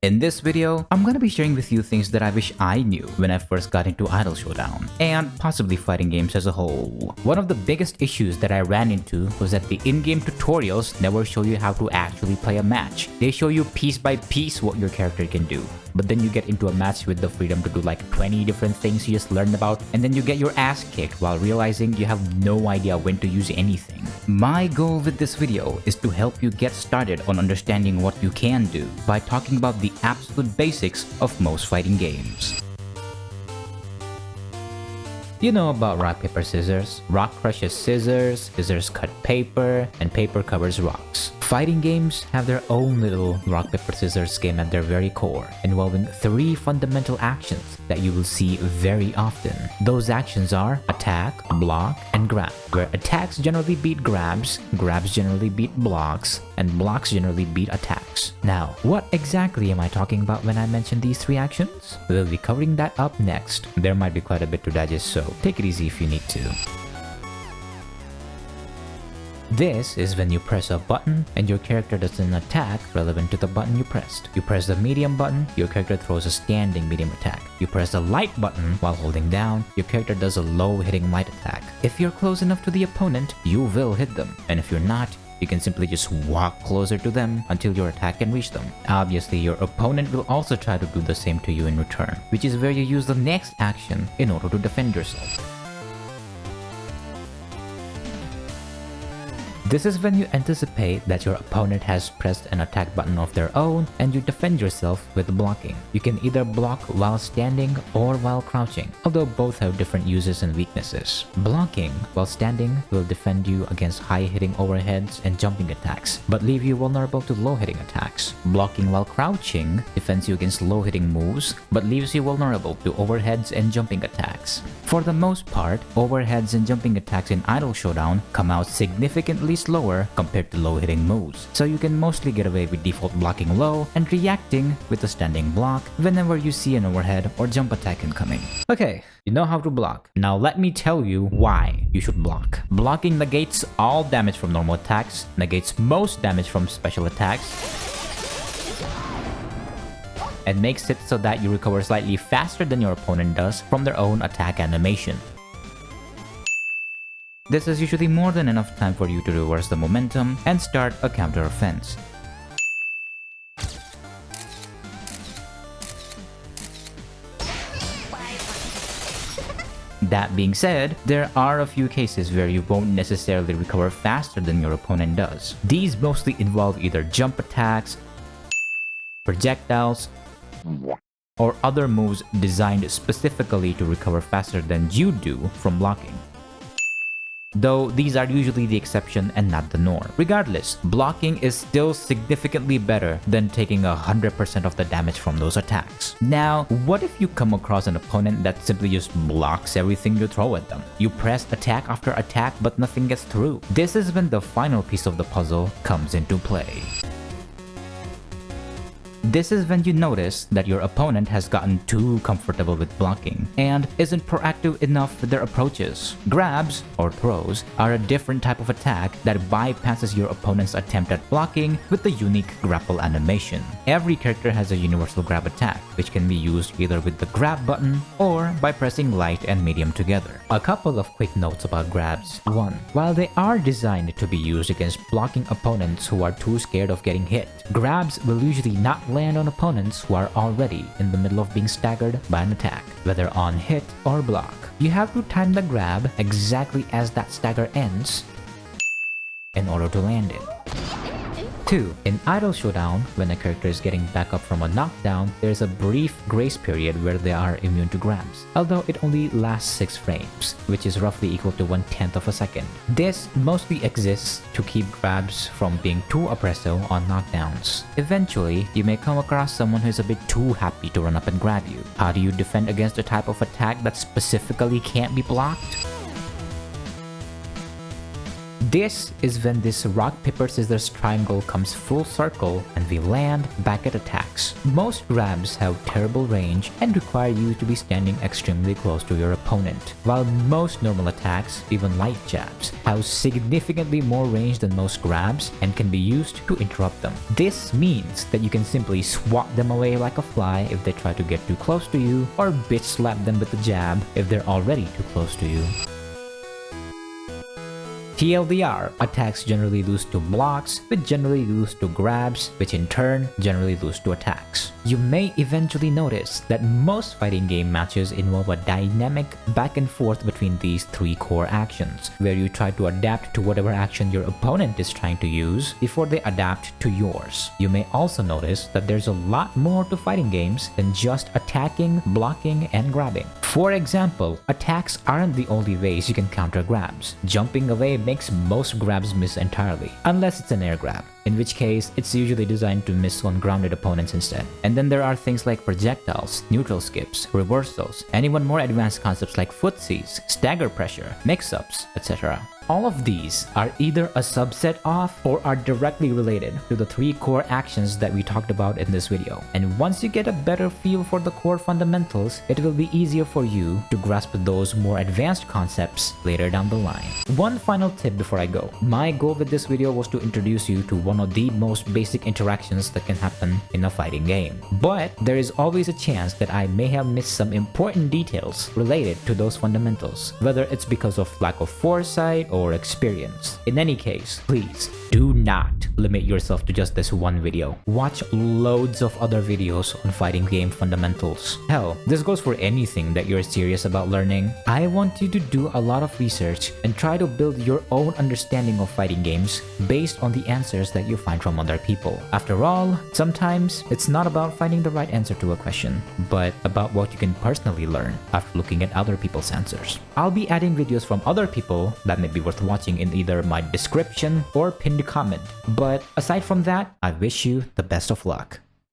In this video, I'm gonna be sharing with you things that I wish I knew when I first got into Idol Showdown, and possibly fighting games as a whole. One of the biggest issues that I ran into was that the in-game tutorials never show you how to actually play a match. They show you piece by piece what your character can do. But then you get into a match with the freedom to do like 20 different things you just learned about, and then you get your ass kicked while realizing you have no idea when to use anything. My goal with this video is to help you get started on understanding what you can do by talking about the absolute basics of most fighting games. You know about rock, paper, scissors? Rock crushes scissors, scissors cut paper, and paper covers rocks. Fighting games have their own little rock, paper, scissors game at their very core, involving 3 fundamental actions that you will see very often. Those actions are attack, block, and grab, where attacks generally beat grabs, grabs generally beat blocks, and blocks generally beat attacks. Now, what exactly am I talking about when I mention these 3 actions? We'll be covering that up next. There might be quite a bit to digest, so take it easy if you need to. This is when you press a button and your character does an attack relevant to the button you pressed. You press the medium button, your character throws a standing medium attack. You press the light button while holding down, your character does a low hitting light attack. If you're close enough to the opponent, you will hit them. And if you're not, you can simply just walk closer to them until your attack can reach them. Obviously, your opponent will also try to do the same to you in return, which is where you use the next action in order to defend yourself. This is when you anticipate that your opponent has pressed an attack button of their own and you defend yourself with blocking. You can either block while standing or while crouching, although both have different uses and weaknesses. Blocking while standing will defend you against high-hitting overheads and jumping attacks, but leave you vulnerable to low-hitting attacks. Blocking while crouching defends you against low-hitting moves, but leaves you vulnerable to overheads and jumping attacks. For the most part, overheads and jumping attacks in Idol Showdown come out significantly slower compared to low-hitting moves, so you can mostly get away with default blocking low and reacting with a standing block whenever you see an overhead or jump attack incoming. Okay, you know how to block. Now let me tell you why you should block. Blocking negates all damage from normal attacks, negates most damage from special attacks, and makes it so that you recover slightly faster than your opponent does from their own attack animation. This is usually more than enough time for you to reverse the momentum and start a counter offense. That being said, there are a few cases where you won't necessarily recover faster than your opponent does. These mostly involve either jump attacks, projectiles, or other moves designed specifically to recover faster than you do from blocking. Though these are usually the exception and not the norm. Regardless, blocking is still significantly better than taking 100% of the damage from those attacks. Now, what if you come across an opponent that simply just blocks everything you throw at them? You press attack after attack but nothing gets through. This is when the final piece of the puzzle comes into play. This is when you notice that your opponent has gotten too comfortable with blocking and isn't proactive enough with their approaches. Grabs, or throws, are a different type of attack that bypasses your opponent's attempt at blocking with the unique grapple animation. Every character has a universal grab attack, which can be used either with the grab button or by pressing light and medium together. A couple of quick notes about grabs. 1. While they are designed to be used against blocking opponents who are too scared of getting hit, grabs will usually not land on opponents who are already in the middle of being staggered by an attack, whether on hit or block. You have to time the grab exactly as that stagger ends in order to land it. 2. In Idol Showdown, when a character is getting back up from a knockdown, there's a brief grace period where they are immune to grabs, although it only lasts 6 frames, which is roughly equal to 1/10 of a second. This mostly exists to keep grabs from being too oppressive on knockdowns. Eventually, you may come across someone who is a bit too happy to run up and grab you. How do you defend against a type of attack that specifically can't be blocked? This is when this rock, paper, scissors triangle comes full circle and we land back at attacks. Most grabs have terrible range and require you to be standing extremely close to your opponent, while most normal attacks, even light jabs, have significantly more range than most grabs and can be used to interrupt them. This means that you can simply swat them away like a fly if they try to get too close to you, or bitch slap them with a jab if they're already too close to you. TLDR, attacks generally lose to blocks, which generally lose to grabs, which in turn generally lose to attacks. You may eventually notice that most fighting game matches involve a dynamic back and forth between these three core actions, where you try to adapt to whatever action your opponent is trying to use before they adapt to yours. You may also notice that there's a lot more to fighting games than just attacking, blocking, and grabbing. For example, attacks aren't the only ways you can counter grabs. Jumping away makes most grabs miss entirely, unless it's an air grab, in which case it's usually designed to miss on grounded opponents instead. And then there are things like projectiles, neutral skips, reversals, and even more advanced concepts like footsies, stagger pressure, mix-ups, etc. All of these are either a subset of or are directly related to the three core actions that we talked about in this video. And once you get a better feel for the core fundamentals, it will be easier for you to grasp those more advanced concepts later down the line. One final tip before I go. My goal with this video was to introduce you to one of the most basic interactions that can happen in a fighting game. But there is always a chance that I may have missed some important details related to those fundamentals, whether it's because of lack of foresight or experience. In any case, please do not limit yourself to just this one video. Watch loads of other videos on fighting game fundamentals. Hell, this goes for anything that you're serious about learning. I want you to do a lot of research and try to build your own understanding of fighting games based on the answers that you find from other people. After all, sometimes it's not about finding the right answer to a question, but about what you can personally learn after looking at other people's answers. I'll be adding videos from other people that may be worth watching in either my description or pinned comment. But aside from that, I wish you the best of luck.